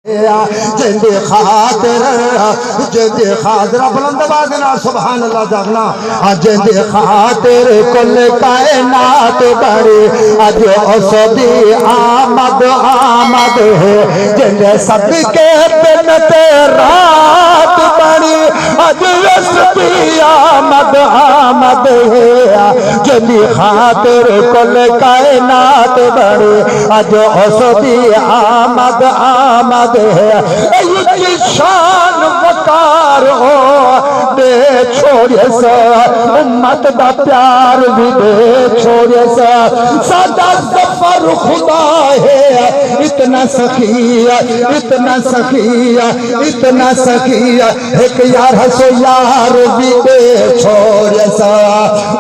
جندے خاطر بلند آواز نال سبحان اللہ جاگنا جندے خاطر کل کائنات بڑی اج اس دی آمد ہے جندے صدقے بنت رات بڑی اج اس دی آمد ہے جندی خاطر کل کائنات بڑی اج اس دی آمد ہے یہ شان وقار ہو دے چھوڑے سا امت دا پیار بھی دے چھوڑے سا سادہ ظفر خدا ہے اتنا سخی اتنا سخی اتنا سخی ایک یار ہسو یار بھی دے چھوڑے سا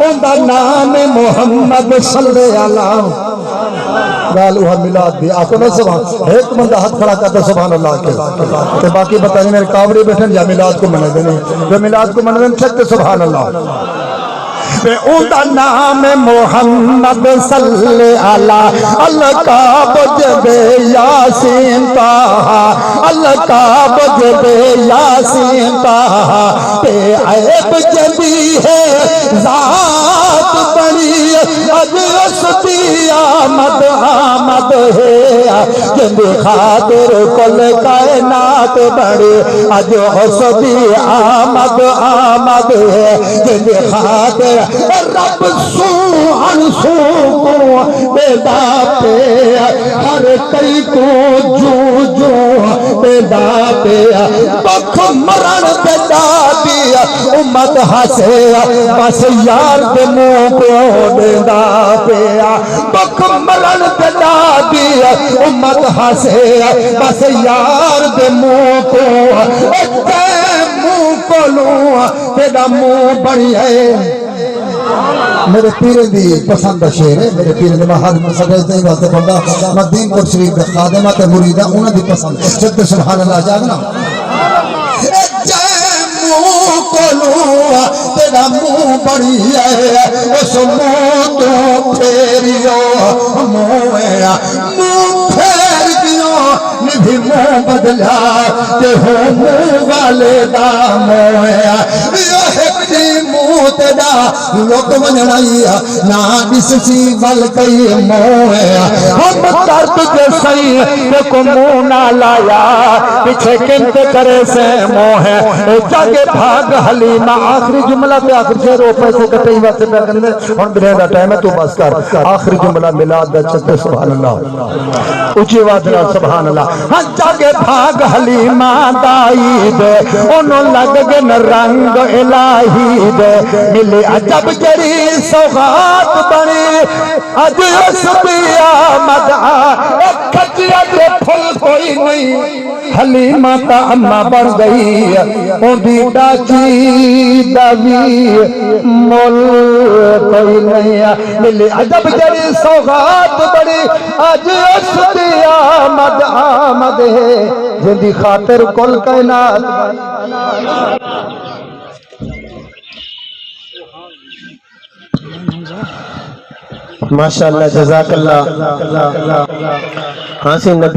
ان دا نام محمد صلی اللہ گالو ہم ملاد بھی آکو نہ سبحان ایک بندہ ہاتھ کھڑا کرتا سبحان اللہ کے تو باقی بتانے میرے کاوری بیٹھن یا ملاد کو منع دینے جو ملاد کو منع دینے چھتے سبحان اللہ بے اون دا نام محمد صلی اللہ اللہ کا بجبے یاسین تاہا اللہ کا بجبے یاسین تاہا بے عیب جبی ہے ذات بڑی اج اس دی آمد ہے جن خاطر کل کائنات بڑی اج اس دی آمد ہے جن خاطر رب سو انسو کو پیدا پہ ہر کئی کو جو پیدا پہ بخ مرن پیدا دیا امت ہسے بس یار دے منہ کو پیدا پہ بخ مرن پیدا دیا امت ہسے بس یار دے منہ کو منہ کو لوں تیرا منہ بڑی ہے میرے پیرے دی پسند شعر ہے میرے پیرے دی محاد سجدتے ہی واسطے بندہ مدین پور شریف دے خادمات مریدہ انہاں دی پسند چھتے سبحان اللہ جاگنا منہ کولو تیرا منہ بڑی ہے اس منہ تو پھیریو منہ پھیر دیو نبھی منہ بدلا تے ہو منہ والے دا منہ منہ تیرا لوگ ونجنائی نا دس سی ول کئی موہ ہم کرد جسائی دیکھو منہ نہ لایا پیچھے کنت کرے سے موہ جاگے بھاگ حلیمہ آخری جملہ پہ آخری شہر اوپے سے کٹے ہی وقت پہ کرنے ہم بلے دا ٹائم ہے تو بس کر آخری جملہ ملاد دا چھتے سبحان اللہ اچھی وادنا سبحان اللہ ہاں جاگے بھاگ حلیمہ دائی دے انہوں لگ گن رنگ الہی دے ملے عجب جری سوغات بنی اج اس دی آمد ایک کھجیا دے پھل کوئی نہیں حلیمہ تا اماں بڑھ گئی اون دی ڈاچی داوی مول کوئی نہیں ملے عجب جری سوغات بنی اج اس دی آمد ہے جن دی خاطر کل کائنات ماشاءاللہ جزاک اللہ ہاں سے نبی